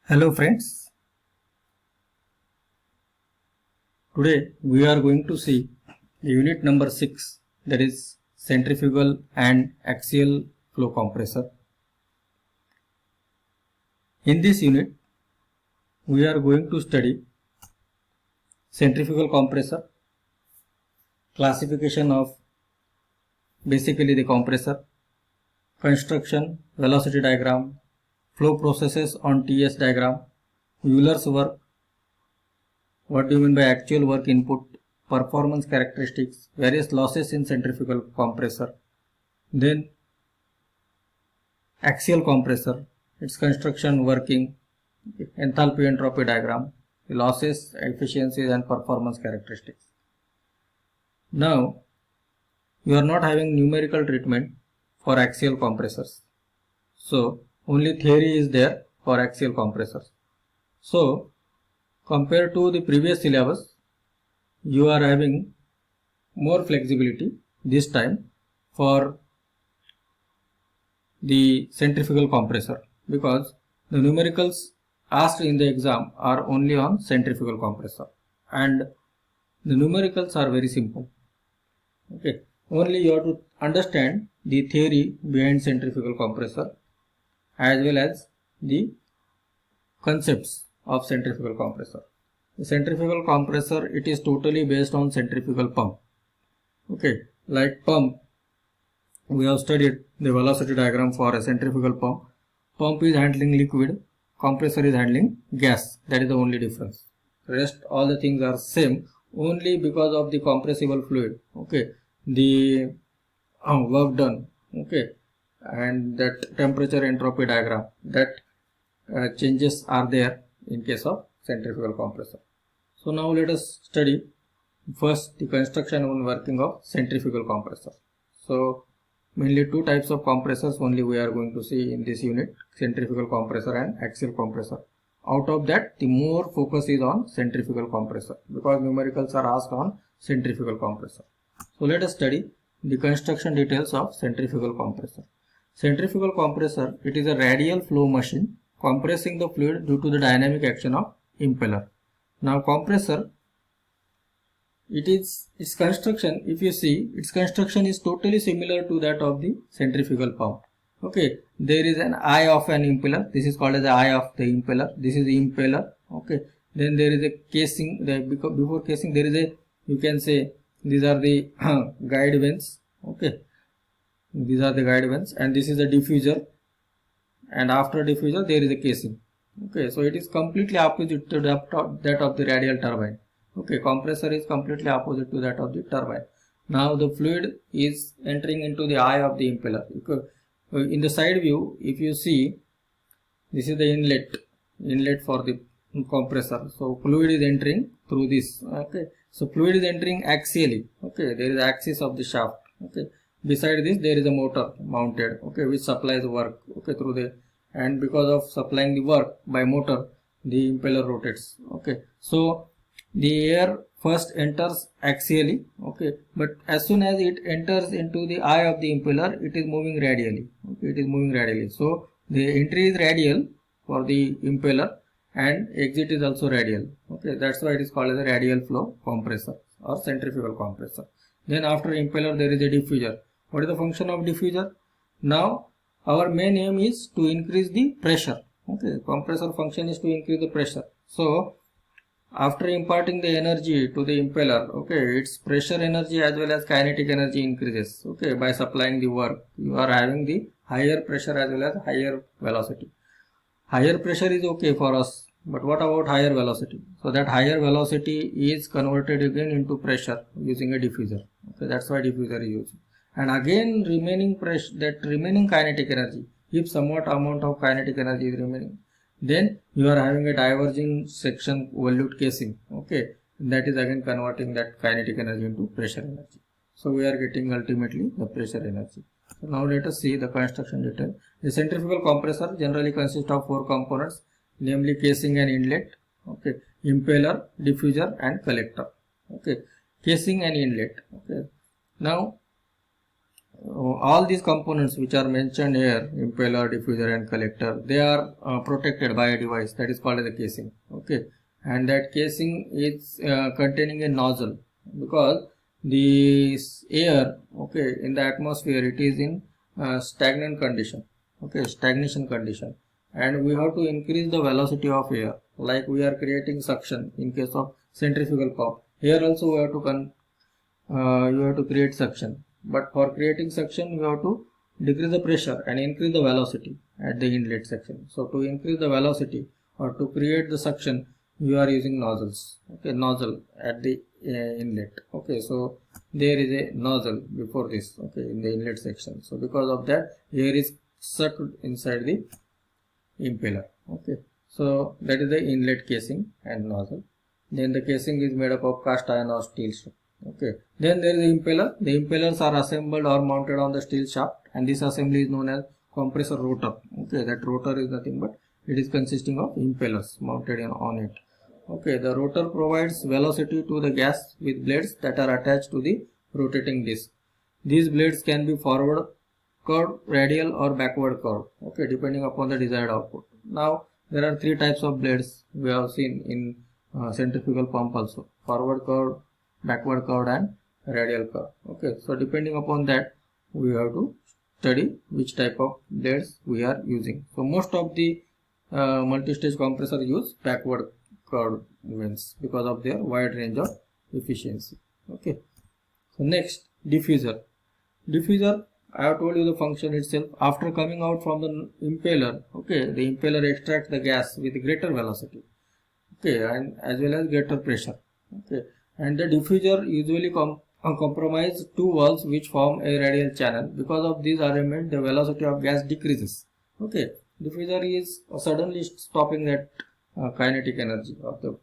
Hello friends, today we are going to see the unit number 6, that is centrifugal and axial flow compressor. In this unit we are going to study centrifugal compressor, classification of basically the compressor, construction, velocity diagram, flow processes on TS diagram, Euler's work, what do you mean by actual work input, performance characteristics, various losses in centrifugal compressor, then axial compressor, its construction, working, enthalpy entropy diagram, losses, efficiencies and performance characteristics. Now you are not having numerical treatment for axial compressors, so only theory is there for axial compressors. So compared to the previous syllabus, you are having more flexibility this time for the centrifugal compressor, because the numericals asked in the exam are only on centrifugal compressor and the numericals are very simple. Okay, only you have to understand the theory behind centrifugal compressor as well as the concepts of centrifugal compressor. The centrifugal compressor, it is totally based on centrifugal pump. Okay, like pump, we have studied the velocity diagram for a centrifugal pump. Pump is handling liquid, compressor is handling gas. That is the only difference. Rest all the things are same, only because of the compressible fluid. Okay, the work done. Okay, and that temperature entropy diagram, that changes are there in case of centrifugal compressor. So now let us study first the construction and working of centrifugal compressor. So mainly two types of compressors only we are going to see in this unit, centrifugal compressor and axial compressor. Out of that, the more focus is on centrifugal compressor because numericals are asked on centrifugal compressor. So let us study the construction details of centrifugal compressor. Centrifugal compressor, it is a radial flow machine compressing the fluid due to the dynamic action of impeller. Now compressor, its construction, if you see, its construction is totally similar to that of the centrifugal pump. Okay, there is an eye of an impeller. This is called as the eye of the impeller. This is the impeller. Okay, then there is a casing. Before casing, there is a, you can say, these are the guide vanes. Okay, these are the guide vanes, and this is the diffuser. And after diffuser, there is a casing. Okay, so it is completely opposite to that of the radial turbine. Okay, compressor is completely opposite to that of the turbine. Now the fluid is entering into the eye of the impeller. In the side view, if you see, this is the inlet for the compressor. So fluid is entering through this. Okay, so fluid is entering axially. Okay, there is axis of the shaft. Okay, beside this there is a motor mounted. Okay, which supplies work. Okay, through the, and because of supplying the work by motor, the impeller rotates. Okay, so the air first enters axially. Okay, but as soon as it enters into the eye of the impeller, it is moving radially. Okay, it is moving radially. So the entry is radial for the impeller and exit is also radial. Okay, that's why it is called as a radial flow compressor or centrifugal compressor. Then after impeller there is a diffuser. What is the function of diffuser? Now our main aim is to increase the pressure. Okay, compressor function is to increase the pressure. So after imparting the energy to the impeller, okay, its pressure energy as well as kinetic energy increases. Okay, by supplying the work, you are having the higher pressure as well as higher velocity. Higher pressure is okay for us, but what about higher velocity? So that higher velocity is converted again into pressure using a diffuser. Okay, that's why diffuser is used. And again remaining pressure, that remaining kinetic energy, if somewhat amount of kinetic energy is remaining, then you are having a diverging section volute casing. Okay, that is again converting that kinetic energy into pressure energy. So we are getting ultimately the pressure energy. So now let us see the construction detail. The centrifugal compressor generally consists of 4 components, namely casing and inlet, okay, impeller, diffuser and collector. Okay, casing and inlet. Okay, now all these components which are mentioned here, impeller, diffuser and collector, they are protected by a device that is called as a casing. Okay, and that casing is containing a nozzle, because the air, okay, in the atmosphere, it is in stagnant condition, okay, stagnation condition, and we have to increase the velocity of air, like we are creating suction in case of centrifugal pump. Here also we have to you have to create suction, but for creating suction you have to decrease the pressure and increase the velocity at the inlet section. So to increase the velocity or to create the suction, you are using nozzles, okay, nozzle at the inlet. Okay, so there is a nozzle before this, okay, in the inlet section. So because of that, air is sucked inside the impeller. Okay, so that is the inlet casing and nozzle. Then the casing is made up of cast iron or steel. Okay, then there is the impeller. The impellers are assembled or mounted on the steel shaft, and this assembly is known as compressor rotor. Okay, that rotor is nothing but it is consisting of impellers mounted on it. Okay, the rotor provides velocity to the gas with blades that are attached to the rotating disc. These blades can be forward curved, radial or backward curved, okay, depending upon the desired output. Now there are three types of blades we have seen in centrifugal pump also: forward curved, backward curved and radial curve. Okay, so depending upon that we have to study which type of blades we are using. So most of the multi-stage compressor use backward curved vanes because of their wide range of efficiency. Okay, so next, diffuser. Diffuser, I have told you the function itself. After coming out from the impeller, okay, the impeller extracts the gas with greater velocity, okay, and as well as greater pressure. Okay, and the diffuser usually comprise two valves which form a radial channel. Because of this arrangement, the velocity of gas decreases. Okay, diffuser is suddenly stopping that kinetic energy of the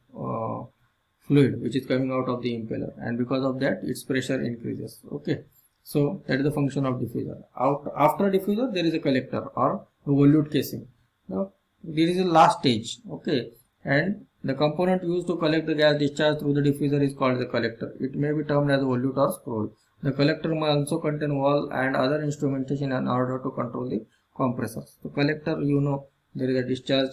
fluid which is coming out of the impeller, and because of that its pressure increases. Okay, so that is the function of diffuser. After diffuser there is a collector or a volute casing. Now this is the last stage. Okay, and the component used to collect the gas discharge through the diffuser is called the collector. It may be termed as a volute or scroll. The collector may also contain valve and other instrumentation in order to control the compressors. The collector, you know, there is a discharge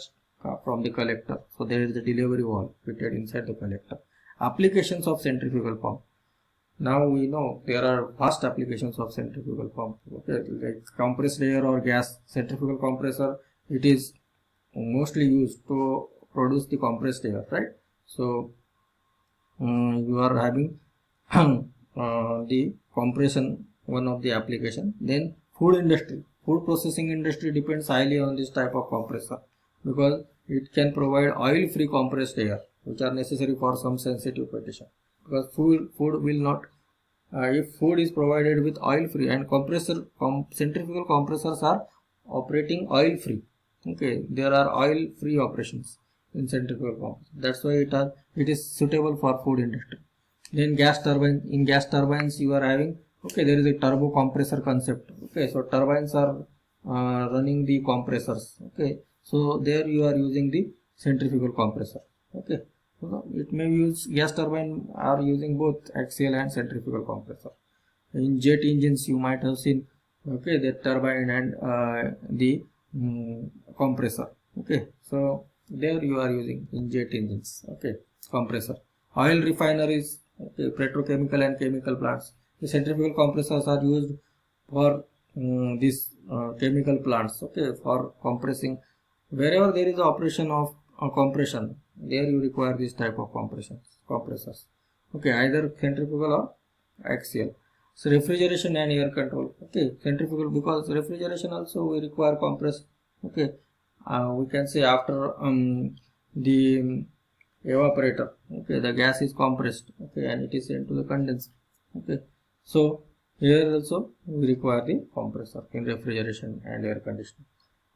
from the collector, so there is the delivery valve fitted inside the collector. Applications of centrifugal pump. Now we know there are vast applications of centrifugal pump. Okay, like compressed air or gas. Centrifugal compressor, it is mostly used to produce the compressed air, right? So you are having the compression, one of the application. Then food industry, food processing industry depends highly on this type of compressor, because it can provide oil free compressed air which are necessary for some sensitive condition. Because food will not, if food is provided with oil free, and centrifugal compressors are operating oil free. Okay, there are oil free operations in centrifugal pumps. That's why it is suitable for food industry. Then gas turbine. In gas turbines you are having, okay, there is a turbo compressor concept. Okay, so turbines are running the compressors. Okay, so there you are using the centrifugal compressor. Okay, so it may use gas turbine are using both axial and centrifugal compressor. In jet engines you might have seen, okay, the turbine and the compressor. Okay, so there you are using in jet engines, okay, compressor. Oil refineries, okay, petrochemical and chemical plants, the centrifugal compressors are used for these chemical plants, okay, for compressing. Wherever there is the operation of compression, there you require this type of compressors, okay, either centrifugal or axial. So refrigeration and air control, okay, centrifugal, because refrigeration also we require compress. Okay, we can say after the evaporator, okay, the gas is compressed, okay, and it is sent to the condenser. Okay, so here also we require the compressor in refrigeration and air conditioning.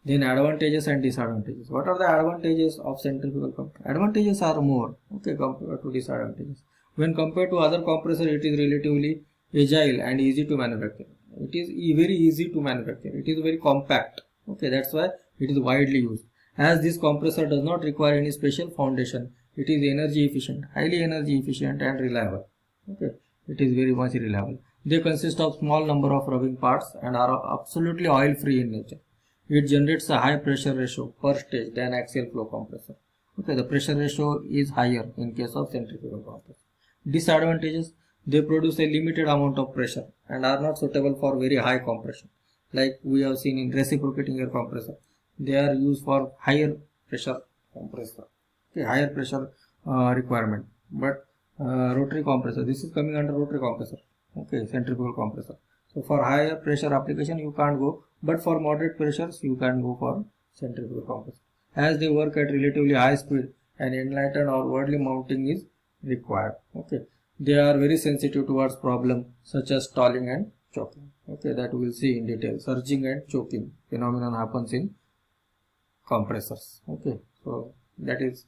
Then advantages and disadvantages. What are the advantages of centrifugal pump? Advantages are more, okay, compared to disadvantages. When compared to other compressor, it is relatively agile and easy to manufacture. It is very easy to manufacture. It is very compact. Okay, that's why it is widely used. As this compressor does not require any special foundation, it is energy efficient, highly energy efficient and reliable. Okay, it is very much reliable. They consist of small number of rubbing parts and are absolutely oil free in nature. It generates a high pressure ratio per stage than axial flow compressor. Okay, the pressure ratio is higher in case of centrifugal compressor. Disadvantages: they produce a limited amount of pressure and are not suitable for very high compression. Like we have seen in reciprocating air compressor, they are used for higher pressure compressor. Okay, higher pressure requirement. But rotary compressor, this is coming under rotary compressor. Okay, centrifugal compressor. So for higher pressure application you can't go, but for moderate pressures you can go for centrifugal compressor, as they work at relatively high speed and enlightened or wordly mounting is required. Okay, they are very sensitive towards problem such as stalling and choking. Okay, that we will see in detail. Surging and choking phenomenon happens in compressors. Okay, so that is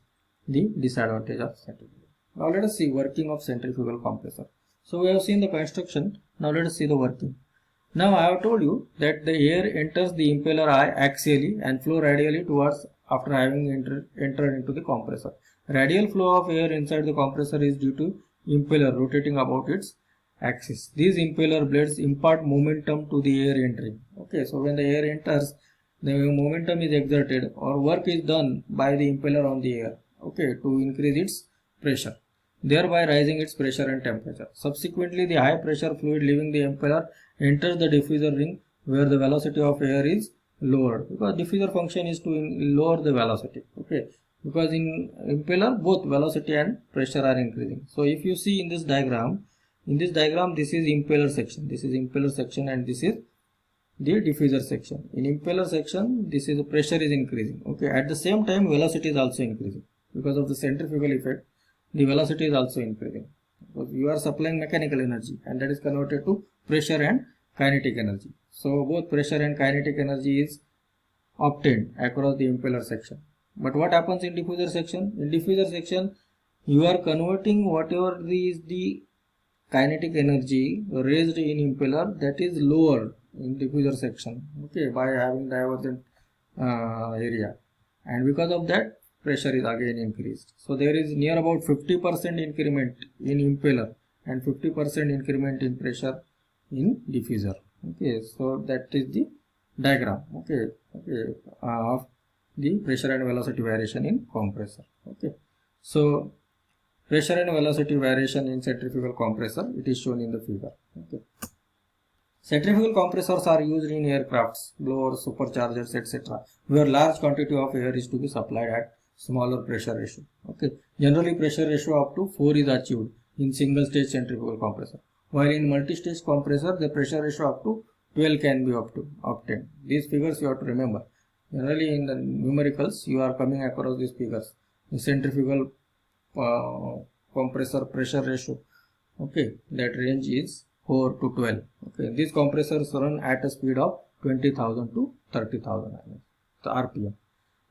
the disadvantage of centrifugal. Now let us see working of centrifugal compressor. So we have seen the construction. Now let us see the working. Now I have told you that the air enters the impeller eye axially and flow radially towards after having entered into the compressor. Radial flow of air inside the compressor is due to impeller rotating about its axis. These impeller blades impart momentum to the air entering. Okay, so when the air enters, the momentum is exerted or work is done by the impeller on the air. Okay, to increase its pressure, thereby rising its pressure and temperature. Subsequently, the high pressure fluid leaving the impeller enters the diffuser ring where the velocity of air is lowered, because diffuser function is to lower the velocity. Okay, because in impeller both velocity and pressure are increasing. So if you see in this diagram, this is impeller section, this is impeller section, and this is the diffuser section. In impeller section, this is the pressure is increasing. Okay, at the same time velocity is also increasing because of the centrifugal effect. The velocity is also increasing because you are supplying mechanical energy and that is converted to pressure and kinetic energy. So both pressure and kinetic energy is obtained across the impeller section. But what happens in diffuser section? In diffuser section, you are converting whatever is the kinetic energy raised in impeller, that is lower in diffuser section. Okay, by having divergent area, and because of that pressure is again increased. So there is near about 50% increment in impeller and 50% increment in pressure in diffuser. Okay, so that is the diagram. Okay, of the pressure and velocity variation in compressor. Okay, so pressure and velocity variation in centrifugal compressor, it is shown in the figure. Okay. Centrifugal compressors are used in aircrafts, blowers, superchargers, etc., where large quantity of air is to be supplied at smaller pressure ratio. Okay. Generally, pressure ratio up to 4 is achieved in single stage centrifugal compressor, while in multi-stage compressor the pressure ratio up to 12 can be obtained. These figures you have to remember. Generally in the numericals you are coming across these figures. The centrifugal compressor pressure ratio, okay, that range is 4 to 12. Okay, these compressors run at a speed of 20,000 to 30,000 rpm.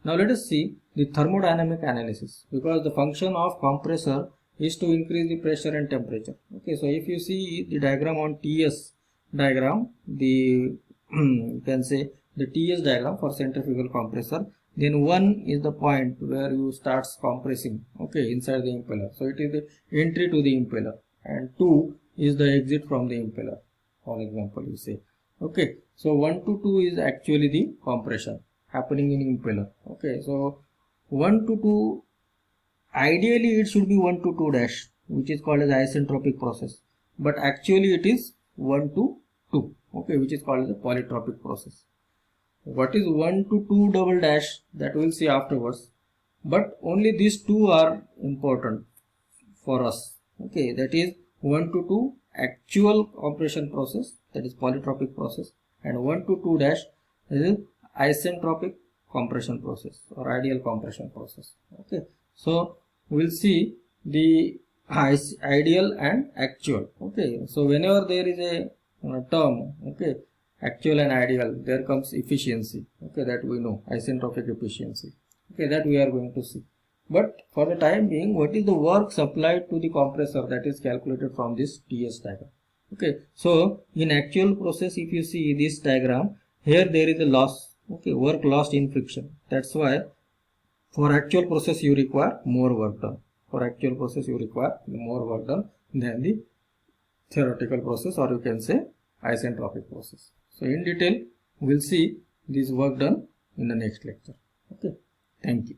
Now let us see the thermodynamic analysis, because the function of compressor is to increase the pressure and temperature. Okay, so if you see the diagram on TS diagram, the you can say the TS diagram for centrifugal compressor, then 1 is the point where you starts compressing, okay, inside the impeller. So it is the entry to the impeller, and 2 is the exit from the impeller, for example you say. Okay, so 1 to 2 is actually the compression happening in impeller. Okay, so 1 to 2, ideally it should be 1 to 2 dash, which is called as isentropic process, but actually it is 1 to 2, okay, which is called as a polytropic process. What is 1 to 2 double dash, that we will see afterwards, but only these two are important for us. Okay, that is 1 to 2 actual compression process, that is polytropic process, and 1 to 2 dash is isentropic compression process or ideal compression process. Okay, so we'll see the ideal and actual. Okay, so whenever there is a term, okay, actual and ideal, there comes efficiency. Okay, that we know, isentropic efficiency. Okay, that we are going to see. But for the time being, what is the work supplied to the compressor, that is calculated from this TS diagram. Okay, so in actual process, if you see this diagram, here there is a loss, okay, work lost in friction. That's why for actual process you require more work done. For actual process you require more work done than the theoretical process, or you can say isentropic process. So in detail we'll see this work done in the next lecture. Okay, thank you.